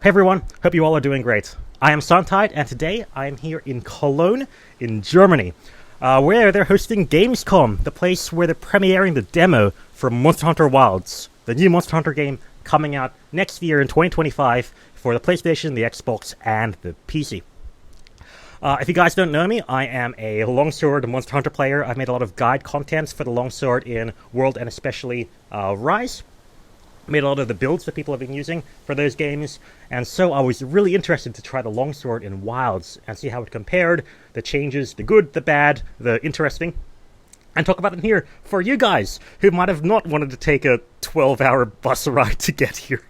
Hey everyone, hope you all are doing great. I am SunTide, and today I am here in Cologne, in Germany, where they're hosting Gamescom, the place where they're premiering the demo for Monster Hunter Wilds, the new Monster Hunter game coming out next year in 2025 for the PlayStation, the Xbox, and the PC. If you guys don't know me, I am a Longsword Monster Hunter player. I've made a lot of guide contents for the Longsword in World and especially Rise. Made a lot of the builds that people have been using for those games, and so I was really interested to try the Longsword in Wilds and see how it compared, the changes, the good, the bad, the interesting, and talk about them here for you guys who might have not wanted to take a 12-hour bus ride to get here.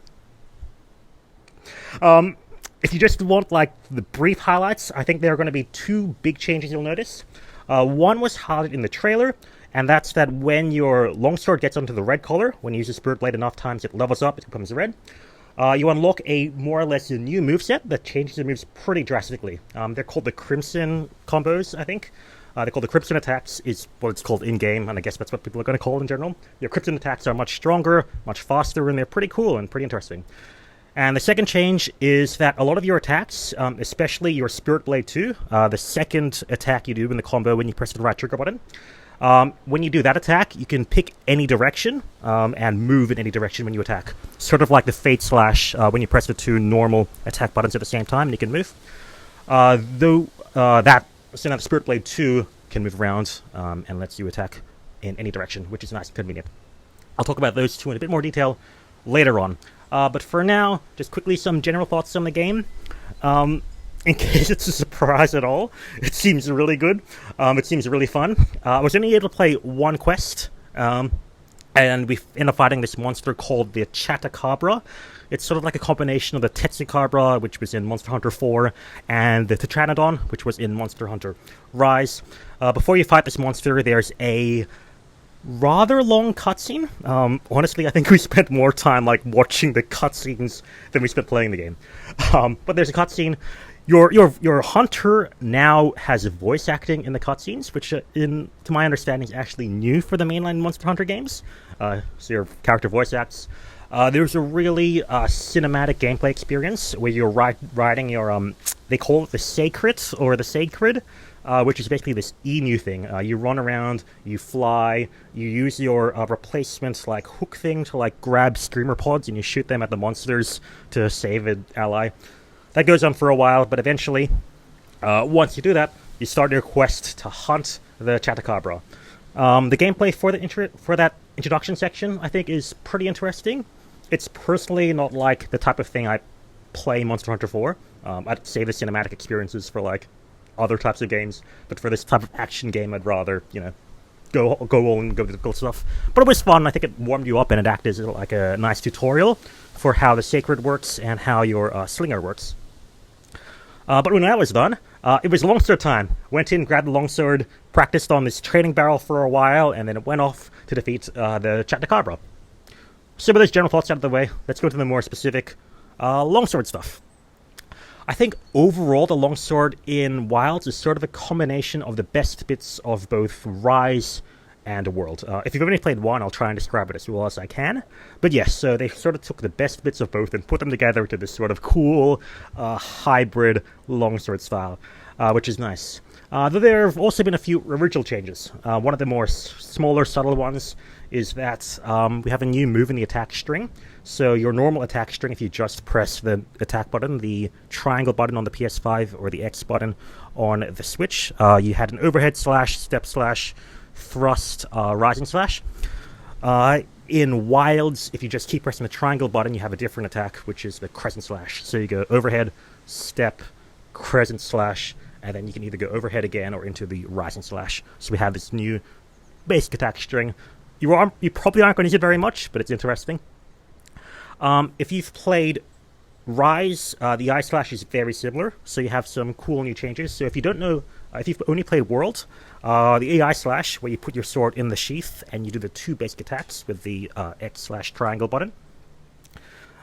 If you just want, like, the brief highlights, I think there are going to be two big changes you'll notice. One was highlighted in the trailer, and that's that when your Longsword gets onto the red color, when you use the Spirit Blade enough times, it levels up, it becomes red. You unlock a more or less a new moveset that changes the moves pretty drastically. They're called the Crimson combos, I think. They're called the Crimson attacks, is what it's called in-game, and I guess that's what people are going to call it in general. Your Crimson attacks are much stronger, much faster, and they're pretty cool and pretty interesting. And the second change is that a lot of your attacks, especially your Spirit Blade 2, the second attack you do in the combo when you press the right trigger button, when you do that attack, you can pick any direction and move in any direction when you attack. Sort of like the Fate Slash when you press the two normal attack buttons at the same time and you can move. So now the Spirit Blade 2 can move around and lets you attack in any direction, which is nice and convenient. I'll talk about those two in a bit more detail later on. But for now, just quickly some general thoughts on the game. In case it's a surprise at all, it seems really good. It seems really fun. I was only able to play one quest, and we ended up fighting this monster called the Chatacabra. It's sort of like a combination of the Tetsukabra, which was in Monster Hunter 4, and the Tetranodon, which was in Monster Hunter Rise. Before you fight this monster, there's a rather long cutscene. Honestly, I think we spent more time watching the cutscenes than we spent playing the game. But there's a cutscene. Your hunter now has voice acting in the cutscenes, which, to my understanding, is actually new for the mainline Monster Hunter games. So your character voice acts. There's a really cinematic gameplay experience where you're riding your they call it the Sacred or the Sacred, which is basically this emu thing. You run around, you fly, you use your replacement hook thing to grab screamer pods, and you shoot them at the monsters to save an ally. That goes on for a while, but eventually, once you do that, you start your quest to hunt the Chatacabra. The gameplay for that introduction section, I think, is pretty interesting. It's personally not like the type of thing I play Monster Hunter for. I'd save the cinematic experiences for other types of games, but for this type of action game, I'd rather go all and go difficult stuff. But it was fun. I think it warmed you up, and it acted as a nice tutorial for how the Sacred works and how your Slinger works. But when I was done, it was Longsword time. Went in, grabbed the Longsword, practiced on this training barrel for a while, and then it went off to defeat the Chatacabra. So with those general thoughts out of the way, let's go to the more specific Longsword stuff. I think overall the Longsword in Wilds is sort of a combination of the best bits of both Rise and World. If you've only played one, I'll try and describe it as well as I can. But yes, so they sort of took the best bits of both and put them together to this sort of cool, hybrid Longsword style, which is nice. Though there have also been a few original changes. One of the more smaller, subtle ones is that we have a new move in the attack string. So your normal attack string, if you just press the attack button, the triangle button on the PS5 or the X button on the Switch, you had an overhead slash, step slash, thrust, rising slash. In Wilds, if you just keep pressing the triangle button, you have a different attack, which is the Crescent slash. So you go overhead, step, Crescent slash, and then you can either go overhead again or into the rising slash. So we have this new basic attack string. You probably aren't going to use it very much, but it's interesting. If you've played Rise, the Iai Slash is very similar, so you have some cool new changes. So if you don't know, if you've only played World, the Iai Slash, where you put your sword in the sheath and you do the two basic attacks with the X/triangle button.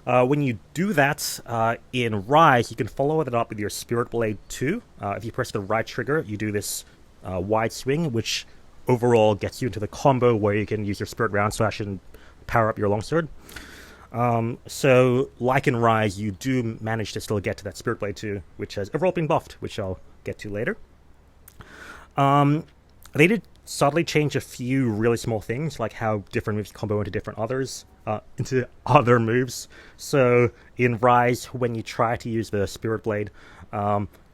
When you do that in Rise, you can follow it up with your Spirit Blade 2. If you press the right trigger, you do this wide swing, which overall gets you into the combo where you can use your Spirit Round Slash and power up your Longsword. So, like in Rise, you do manage to still get to that Spirit Blade too, which has overall been buffed, which I'll get to later. They did subtly change a few really small things, like how different moves combo into other moves. So in Rise, when you try to use the Spirit Blade,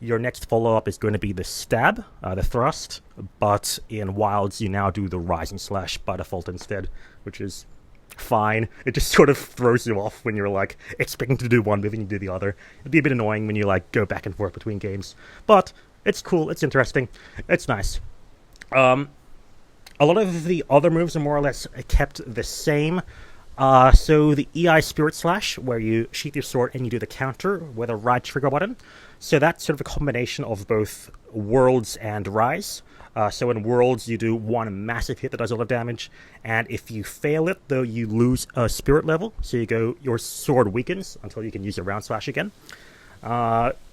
your next follow-up is going to be the stab, the thrust, but in Wilds you now do the rising slash by default instead, which is fine. It just sort of throws you off when you're like expecting to do one move and you do the other. It'd be a bit annoying when you like go back and forth between games, but it's cool, it's interesting, it's nice. A lot of the other moves are more or less kept the same. So the Iai Spirit Slash, where you sheath your sword and you do the counter with a right trigger button. So that's sort of a combination of both Worlds and Rise. So in Worlds, you do one massive hit that does a lot of damage, and if you fail it, though, you lose a spirit level. So your sword weakens until you can use your round slash again.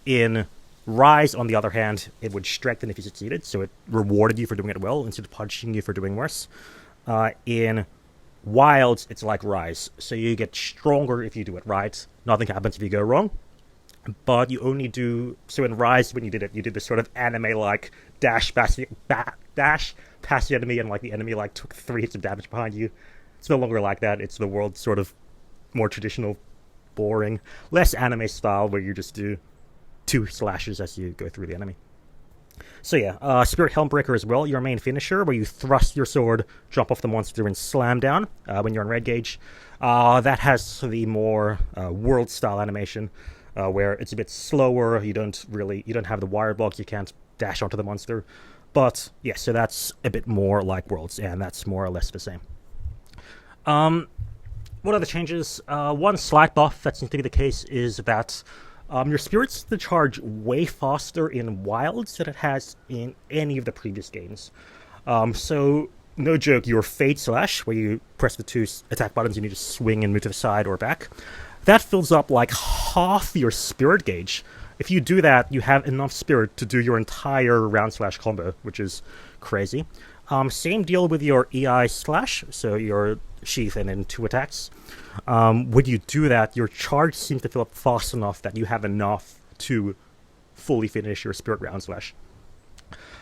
In Rise, on the other hand, it would strengthen if you succeeded, so it rewarded you for doing it well instead of punishing you for doing worse. In Wilds, it's like Rise, so you get stronger if you do it right. Nothing happens if you go wrong, but you only do... So in Rise, when you did it, you did this sort of anime-like dash past the enemy, and like the enemy like took 3 hits of damage behind you. It's no longer like that. It's the world sort of more traditional, boring, less anime style, where you just do 2 slashes as you go through the enemy. So yeah, Spirit Helm Breaker as well, your main finisher, where you thrust your sword, jump off the monster, and slam down when you're on red gauge. That has the more world-style animation, where it's a bit slower. You don't have the wire blocks. You can't dash onto the monster. But yeah, so that's a bit more like Worlds, and that's more or less the same. What other changes? One slight buff that seems to be the case is that your spirits to charge way faster in Wilds than it has in any of the previous games. So, no joke, your Fade Slash, where you press the 2 attack buttons and you just swing and move to the side or back, that fills up like half your spirit gauge. If you do that, you have enough spirit to do your entire round slash combo, which is crazy. Same deal with your Iai Slash, so your sheath and then 2 attacks. When you do that, your charge seems to fill up fast enough that you have enough to fully finish your Spirit Round Slash,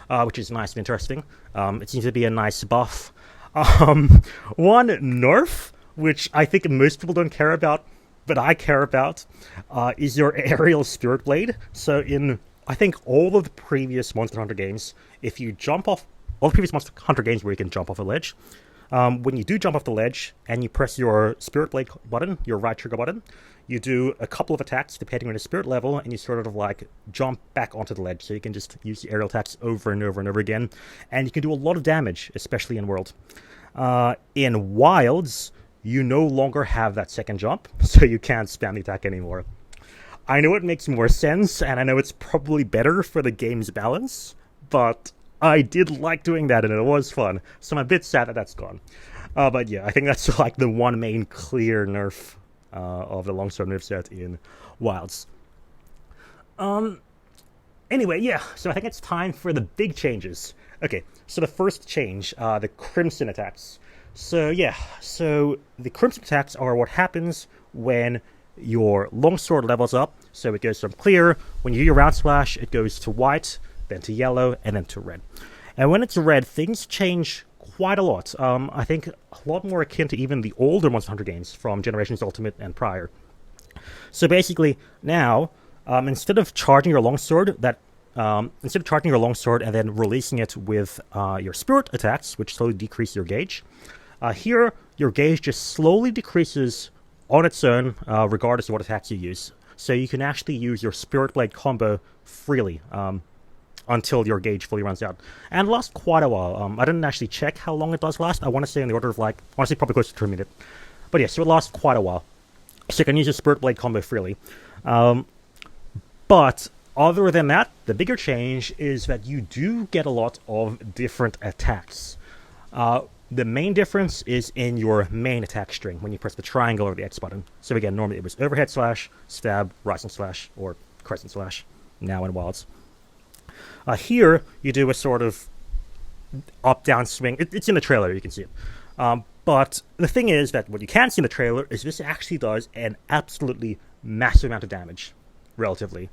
which is nice and interesting. It seems to be a nice buff. One nerf, which I think most people don't care about, but I care about, is your Aerial Spirit Blade. So in, I think, all of the previous Monster Hunter games, if you jump off, all the previous Monster Hunter games where you can jump off a ledge, when you do jump off the ledge and you press your Spirit Blade button, your right trigger button, you do a couple of attacks depending on your spirit level, and you sort of like jump back onto the ledge. So you can just use the aerial attacks over and over and over again, and you can do a lot of damage, especially in World. In Wilds, you no longer have that second jump, so you can't spam the attack anymore. I know it makes more sense, and I know it's probably better for the game's balance, but I did like doing that, and it was fun, so I'm a bit sad that that's gone. But yeah, I think that's like the one main clear nerf of the longsword nerf set in Wilds. Anyway, yeah, so I think it's time for the big changes. Okay, so the first change, the Crimson attacks. So yeah, so the Crimson attacks are what happens when your longsword levels up. So it goes from clear, when you do your round slash, it goes to white, then to yellow, and then to red. And when it's red, things change quite a lot. I think a lot more akin to even the older Monster Hunter games from Generations Ultimate and prior. So basically, now, instead of charging your longsword, and then releasing it with your spirit attacks, which slowly decrease your gauge, here your gauge just slowly decreases on its own, regardless of what attacks you use. So you can actually use your Spirit Blade combo freely until your gauge fully runs out. And it lasts quite a while. I didn't actually check how long it does last. I want to say in the order of probably close to a minute. But yeah, so it lasts quite a while. So you can use your Spirit Blade combo freely. But other than that, the bigger change is that you do get a lot of different attacks. The main difference is in your main attack string when you press the triangle or the X button. So again, normally it was overhead slash, stab, rising slash, or crescent slash, now in Wilds. Here, you do a sort of up-down swing. It's in the trailer, you can see it. But the thing is that what you can see in the trailer is this actually does an absolutely massive amount of damage, relatively.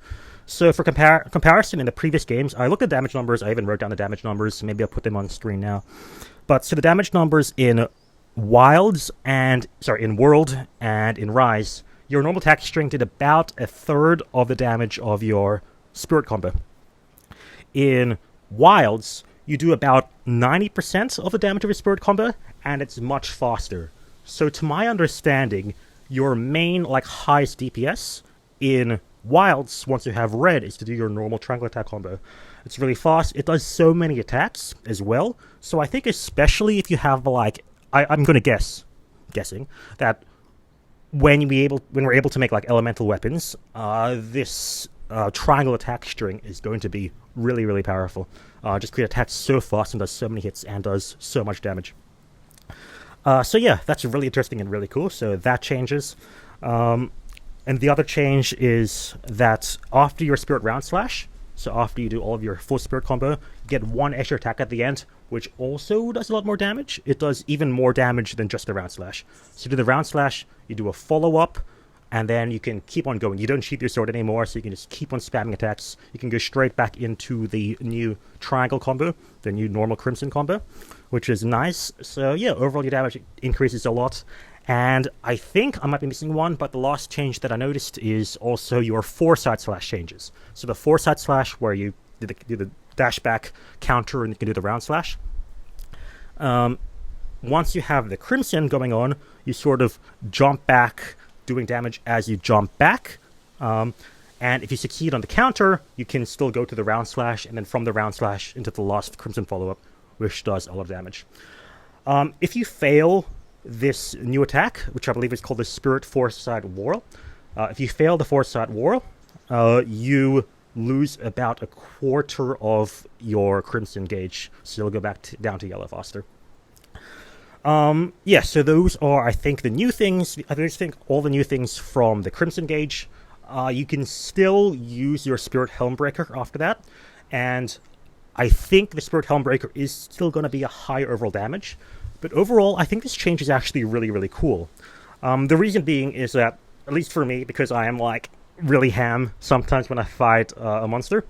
So for comparison, in the previous games, I looked at damage numbers. I even wrote down the damage numbers. So maybe I'll put them on the screen now. But so the damage numbers in Wilds in World and in Rise, your normal attack string did about a third of the damage of your spirit combo. In Wilds, you do about 90% of the damage of your spirit combo, and it's much faster. So to my understanding, your main highest DPS in Wilds, once you have red, is to do your normal triangle attack combo. It's really fast. It does so many attacks as well. So I think especially if you have I'm going to guessing that when we're able to make elemental weapons, this triangle attack string is going to be really, really powerful. Just create attacks so fast and does so many hits and does so much damage. So yeah, that's really interesting and really cool. So that changes. And the other change is that after your Spirit Round Slash, so after you do all of your full Spirit combo, you get one extra attack at the end, which also does a lot more damage. It does even more damage than just the Round Slash. So you do the Round Slash, you do a follow-up, and then you can keep on going. You don't sheath your sword anymore, so you can just keep on spamming attacks. You can go straight back into the new Triangle combo, the new normal Crimson combo, which is nice. So yeah, overall your damage increases a lot. And I think I might be missing one, but the last change that I noticed is also your Foresight Slash Changes. So the Foresight Slash, where you do the dash back counter and you can do the Round Slash. Once you have the Crimson going on, you sort of jump back, doing damage as you jump back. And if you succeed on the counter, you can still go to the Round Slash, and then from the Round Slash into the last Crimson follow-up, which does a lot of damage. If you fail this new attack, which I believe is called the Spirit Foresight Whorl, if you fail the Foresight Whorl, you lose about a quarter of your Crimson gauge, so you'll go back down to yellow faster. Yeah, so those are, I think, the new things. I just think all the new things from the Crimson gauge. You can still use your Spirit Helmbreaker after that, and I think the Spirit Helmbreaker is still going to be a high overall damage, but overall, I think this change is actually really, really cool. The reason being is that, at least for me, because I am really ham sometimes when I fight a monster,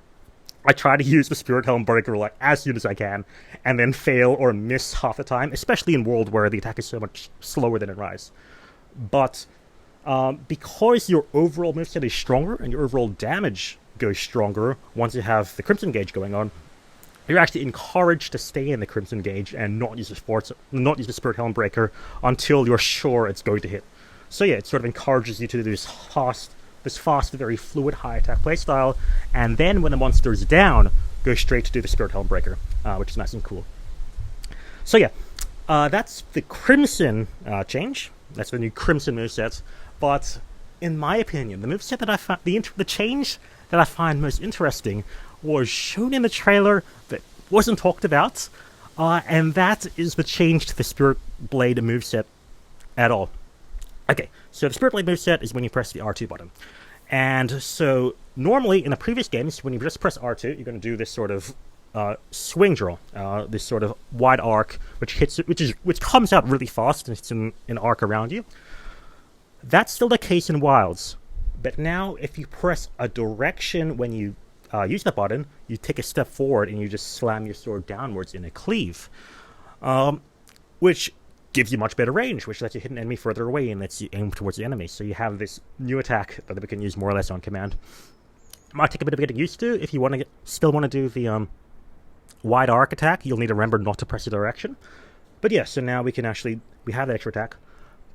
I try to use the Spirit Helmbreaker as soon as I can, and then fail or miss half the time, especially in World where the attack is so much slower than in Rise. But because your overall moveset is stronger and your overall damage goes stronger once you have the Crimson gauge going on, you're actually encouraged to stay in the Crimson gauge and not use the Spirit Helmbreaker until you're sure it's going to hit. So yeah, it sort of encourages you to do this fast, very fluid high attack playstyle, and then when the monster's down, go straight to do the Spirit Helmbreaker, which is nice and cool. So yeah, that's the Crimson change. That's the new Crimson moveset. But in my opinion, the moveset that I found, the change that I find most interesting was shown in the trailer that wasn't talked about, and that is the change to the Spirit Blade moveset at all. Okay, so the Spirit Blade moveset is when you press the R2 button. And so normally in the previous games, when you just press R2, you're going to do this sort of swing draw, this sort of wide arc, which comes out really fast and it's in an arc around you. That's still the case in Wilds, but now if you press a direction when you use that button, you take a step forward and you just slam your sword downwards in a cleave, which gives you much better range, which lets you hit an enemy further away and lets you aim towards the enemy. So you have this new attack that we can use more or less on command. Might take a bit of getting used to. If you still want to do the wide arc attack, you'll need to remember not to press the direction. But yeah, so now we have that extra attack.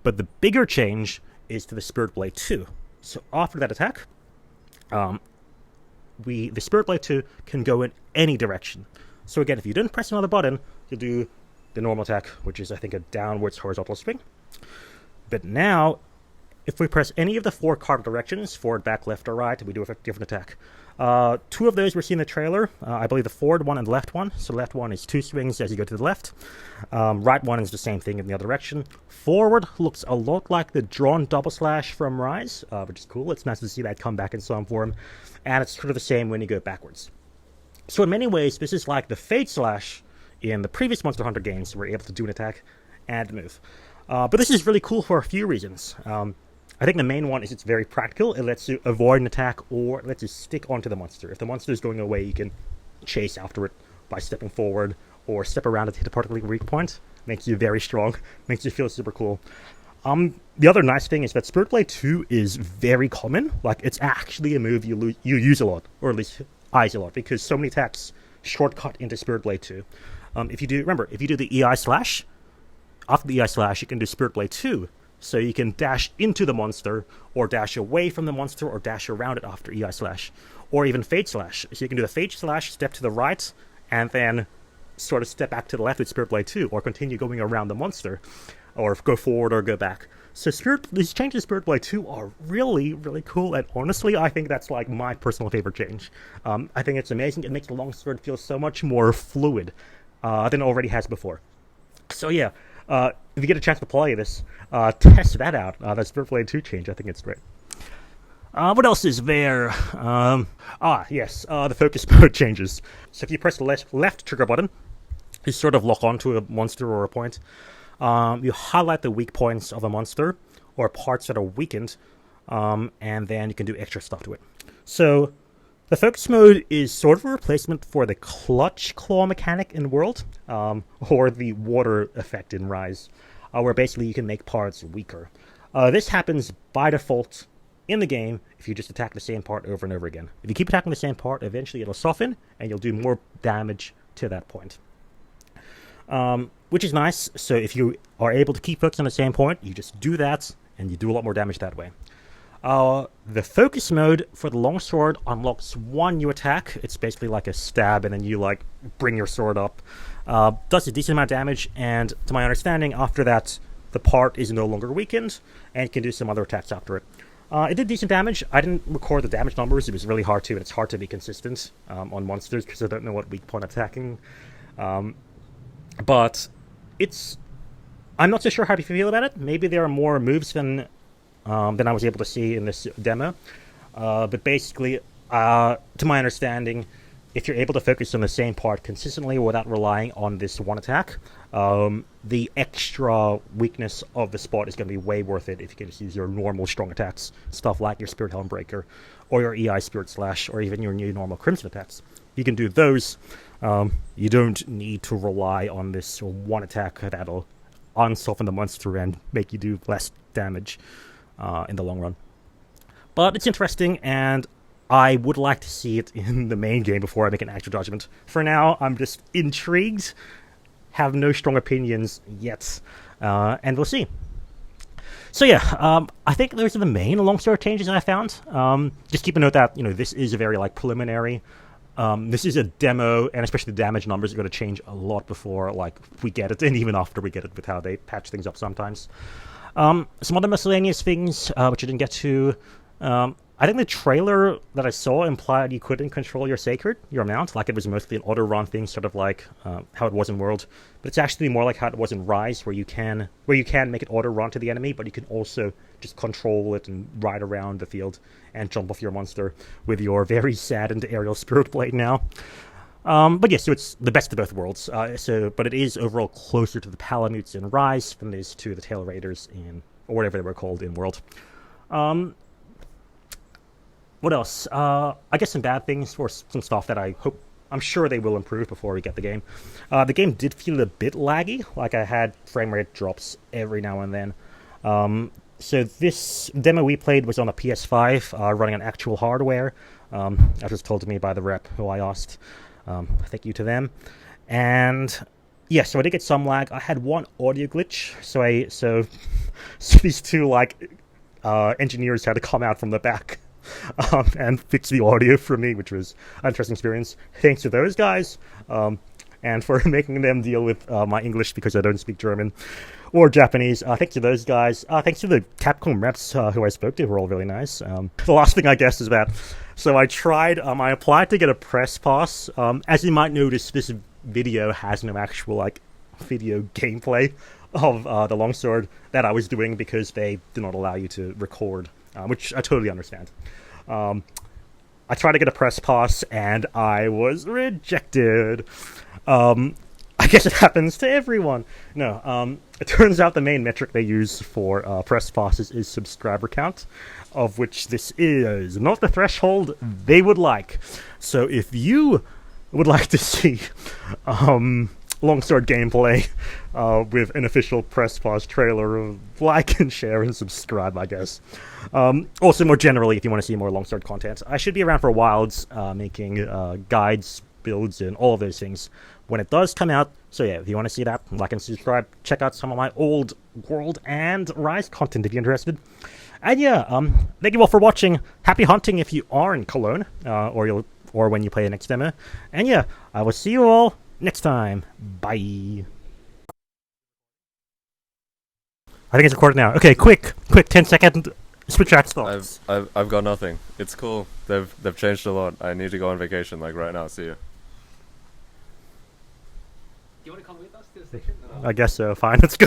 But the bigger change is to the Spirit Blade 2. So after that attack, the Spirit Blade 2 can go in any direction. So again, if you didn't press another button, you'll do the normal attack, which is, I think, a downwards horizontal swing. But now, if we press any of the 4 cardinal directions, forward, back, left, or right, we do a different attack. 2 of those we see in the trailer. I believe the forward one and the left one. So the left one is 2 swings as you go to the left. Right one is the same thing in the other direction. Forward looks a lot like the drawn double slash from Rise, which is cool. It's nice to see that come back in some form. And it's sort of the same when you go backwards. So in many ways, this is like the Fade Slash in the previous Monster Hunter games, where you're able to do an attack and move. But this is really cool for a few reasons. I think the main one is it's very practical. It lets you avoid an attack, or it lets you stick onto the monster. If the monster is going away, you can chase after it by stepping forward or step around it to hit a particularly weak point. Makes you very strong. Makes you feel super cool. The other nice thing is that Spirit Blade 2 is very common. Like, it's actually a move you use a lot, or at least I use a lot, because so many attacks shortcut into Spirit Blade 2. If you do the Iai Slash, after the Iai Slash, you can do Spirit Blade 2. So you can dash into the monster, or dash away from the monster, or dash around it after Iai Slash. Or even Fade Slash. So you can do the Fade Slash, step to the right, and then sort of step back to the left with Spirit Blade 2, or continue going around the monster, or go forward or go back. So these changes to Spirit Blade 2 are really, really cool, and honestly, I think that's like my personal favorite change. I think it's amazing. It makes the longsword feel so much more fluid than it already has before. So yeah, if you get a chance to play this, test that out. That Spirit Blade 2 change, I think it's great. What else is there? Yes, the focus mode changes. So if you press the left trigger button, you sort of lock onto a monster or a point. You highlight the weak points of a monster, or parts that are weakened, and then you can do extra stuff to it. So the focus mode is sort of a replacement for the clutch claw mechanic in World, or the water effect in Rise, where basically you can make parts weaker. This happens by default in the game if you just attack the same part over and over again. If you keep attacking the same part, eventually it'll soften, and you'll do more damage to that point. Which is nice. So if you are able to keep focusing on the same point, you just do that, and you do a lot more damage that way. The focus mode for the longsword unlocks one new attack. It's basically like a stab, and then you like bring your sword up. Does a decent amount of damage, and to my understanding, after that, the part is no longer weakened, and you can do some other attacks after it. It did decent damage. I didn't record the damage numbers. It was really hard to, and it's hard to be consistent on monsters because I don't know what weak point attacking. But I'm not so sure how to feel about it. Maybe there are more moves than I was able to see in this demo. But basically, to my understanding, if you're able to focus on the same part consistently without relying on this one attack, the extra weakness of the spot is going to be way worth it if you can just use your normal strong attacks, stuff like your Spirit Helm Breaker, or your Iai Spirit Slash, or even your new normal Crimson attacks. You can do those. You don't need to rely on this one attack that'll unsoften the monster and make you do less damage in the long run. But it's interesting, and I would like to see it in the main game before I make an actual judgment. For now, I'm just intrigued, have no strong opinions yet, and we'll see. So yeah, I think those are the main longsword changes I found. Just keep a note that, this is a very preliminary. This is a demo, and especially the damage numbers are going to change a lot before we get it, and even after we get it with how they patch things up sometimes. Some other miscellaneous things, which I didn't get to. I think the trailer that I saw implied you couldn't control your mount, like it was mostly an auto-run thing, sort of like how it was in World. But it's actually more like how it was in Rise, where you can make it auto-run to the enemy, but you can also just control it and ride around the field and jump off your monster with your very saddened aerial Spirit Blade now. But yes, so it's the best of both worlds. But it is overall closer to the Palamutes in Rise than it is to the Tail Raiders or whatever they were called in World. What else? I guess some bad things for some stuff that I'm sure they will improve before we get the game. The game did feel a bit laggy, like I had frame rate drops every now and then. So this demo we played was on a PS5, running on actual hardware. That was told to me by the rep who I asked. Thank you to them. And yeah, so I did get some lag. I had one audio glitch, so these two engineers had to come out from the back and fix the audio for me, which was an interesting experience. Thanks to those guys, and for making them deal with my English because I don't speak German or Japanese. Thanks to those guys. Thanks to the Capcom reps who I spoke to, who were all really nice. The last thing, I guess, is that, so I applied to get a press pass. As you might notice, this video has no actual, video gameplay of the longsword that I was doing because they do not allow you to record, which I totally understand. I tried to get a press pass, and I was rejected. I guess it happens to everyone. No, it turns out the main metric they use for press passes is subscriber count, of which this is not the threshold they would like. So if you would like to see longsword gameplay with an official press pass trailer, like and share and subscribe, I guess. Also, more generally, if you want to see more longsword content, I should be around for WILDS, making guides, builds, and all of those things when it does come out. So yeah, if you want to see that, like and subscribe, check out some of my old World and Rise content if you're interested. And yeah, thank you all for watching. Happy hunting if you are in Cologne, or when you play the next demo. And yeah, I will see you all next time. Bye. I think it's recorded now. Okay, quick 10-second Switchaxe thoughts. I've got nothing. It's cool. They've changed a lot. I need to go on vacation like right now. See you. Do you want to come with us to the station? I guess so. Fine, let's go.